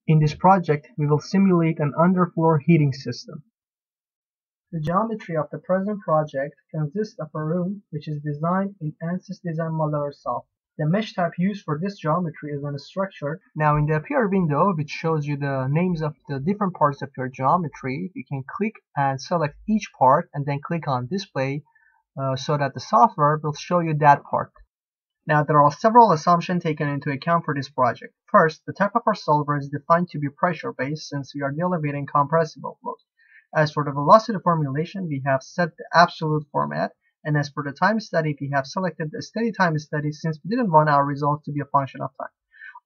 In this project, we will simulate an underfloor heating system. The geometry of the present project consists of a room which is designed in ANSYS Design Modeler software. The mesh type used for this geometry is unstructured. Now in the Appear window, which shows you the names of the different parts of your geometry, you can click and select each part and then click on Display so that the software will show you that part. Now there are several assumptions taken into account for this project. First, the type of our solver is defined to be pressure-based since we are delivering compressible flows. As for the velocity formulation, we have set the absolute format, and as for the time study, we have selected the steady time study since we didn't want our results to be a function of time.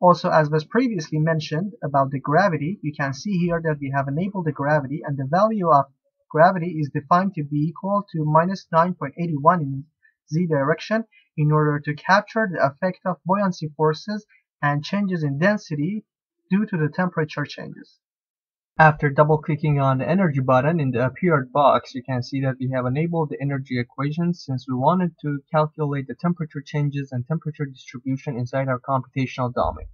Also, as was previously mentioned about the gravity, you can see here that we have enabled the gravity, and the value of gravity is defined to be equal to minus 9.81 in z direction in order to capture the effect of buoyancy forces and changes in density due to the temperature changes. After double-clicking on the energy button in the appeared box, you can see that we have enabled the energy equation since we wanted to calculate the temperature changes and temperature distribution inside our computational domain.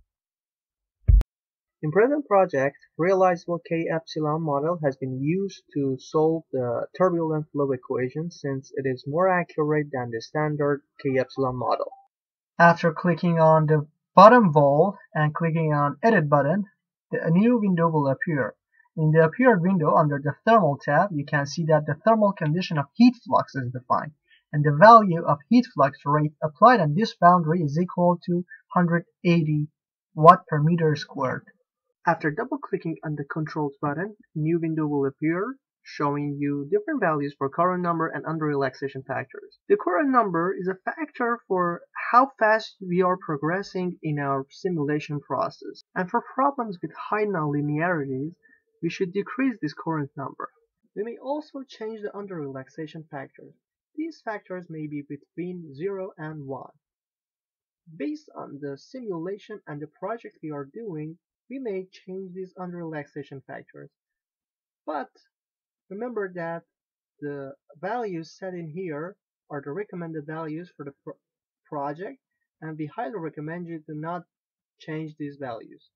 In present project, realizable k-epsilon model has been used to solve the turbulent flow equation since it is more accurate than the standard k-epsilon model. After clicking on the bottom valve and clicking on Edit button, a new window will appear. In the Appeared window under the Thermal tab, you can see that the thermal condition of heat flux is defined, and the value of heat flux rate applied on this boundary is equal to 180 watt per meter squared. After double-clicking on the Controls button, a new window will appear, showing you different values for current number and under-relaxation factors. The current number is a factor for how fast we are progressing in our simulation process, and for problems with high nonlinearities, we should decrease this current number. We may also change the under-relaxation factors. These factors may be between 0 and 1. Based on the simulation and the project we are doing, we may change these under-relaxation factors. But remember that the values set in here are the recommended values for the project, and we highly recommend you to not change these values.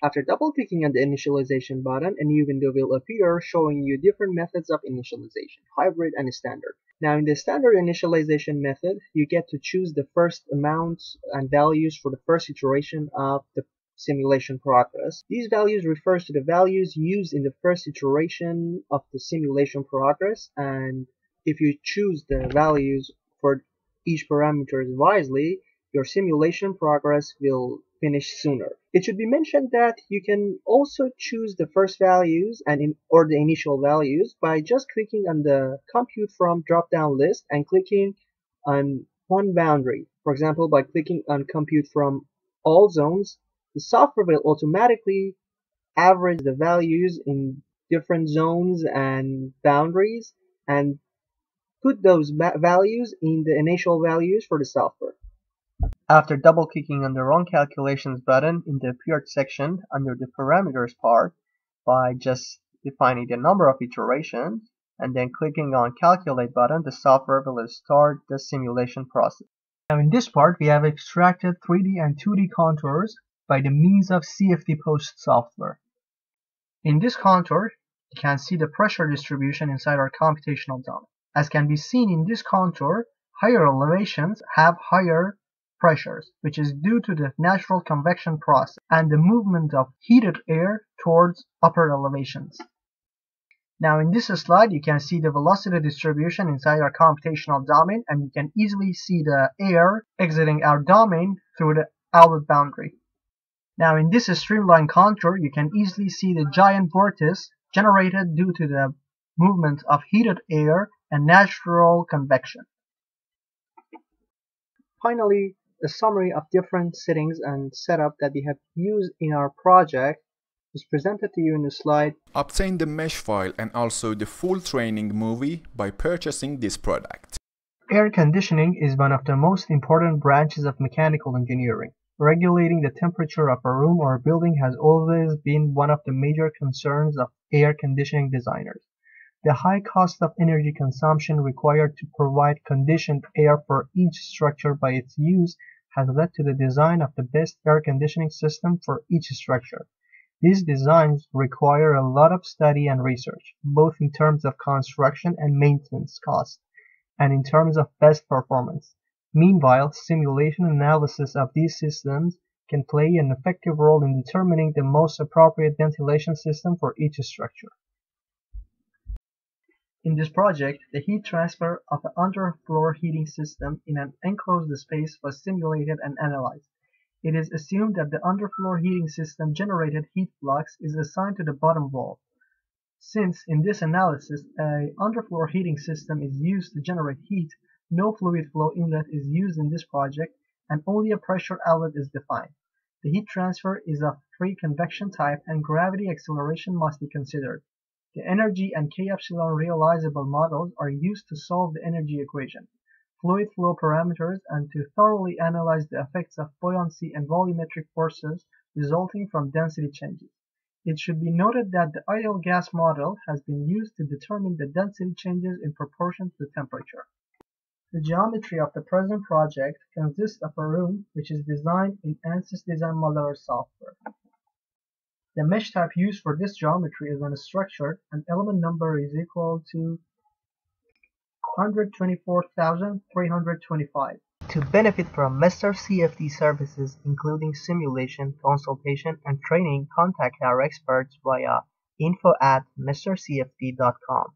After double-clicking on the Initialization button, a new window will appear showing you different methods of initialization, hybrid and standard. Now in the standard initialization method, you get to choose the first amounts and values for the first iteration of the simulation progress. These values refers to the values used in the first iteration of the simulation progress, and if you choose the values for each parameter wisely, your simulation progress will finish sooner. It should be mentioned that you can also choose the first values or the initial values by just clicking on the Compute From drop-down list and clicking on one boundary. For example, by clicking on Compute From All Zones, the software will automatically average the values in different zones and boundaries and put those values in the initial values for the software. After double-clicking on the Run Calculations button in the Appeared section under the Parameters part by just defining the number of iterations and then clicking on Calculate button, the software will start the simulation process. Now in this part, we have extracted 3D and 2D contours by the means of CFD Post software. In this contour, you can see the pressure distribution inside our computational domain. As can be seen in this contour, higher elevations have higher pressures, which is due to the natural convection process and the movement of heated air towards upper elevations. Now in this slide, you can see the velocity distribution inside our computational domain, and you can easily see the air exiting our domain through the outlet boundary. Now in this streamline contour, you can easily see the giant vortex generated due to the movement of heated air and natural convection. Finally, a summary of different settings and setup that we have used in our project is presented to you in the slide. Obtain the mesh file and also the full training movie by purchasing this product. Air conditioning is one of the most important branches of mechanical engineering. Regulating the temperature of a room or a building has always been one of the major concerns of air conditioning designers. The high cost of energy consumption required to provide conditioned air for each structure by its use has led to the design of the best air conditioning system for each structure. These designs require a lot of study and research, both in terms of construction and maintenance cost, and in terms of best performance. Meanwhile, simulation analysis of these systems can play an effective role in determining the most appropriate ventilation system for each structure. In this project, the heat transfer of an underfloor heating system in an enclosed space was simulated and analyzed. It is assumed that the underfloor heating system generated heat flux is assigned to the bottom wall. Since in this analysis an underfloor heating system is used to generate heat, no fluid flow inlet is used in this project and only a pressure outlet is defined. The heat transfer is of free convection type and gravity acceleration must be considered. The energy and k-epsilon realizable models are used to solve the energy equation, fluid flow parameters, and to thoroughly analyze the effects of buoyancy and volumetric forces resulting from density changes. It should be noted that the ideal gas model has been used to determine the density changes in proportion to the temperature. The geometry of the present project consists of a room which is designed in ANSYS Design Modeler software. The mesh type used for this geometry is unstructured and element number is equal to 124,325. To benefit from MR-CFD services including simulation, consultation, and training, contact our experts via info@mrcfd.com.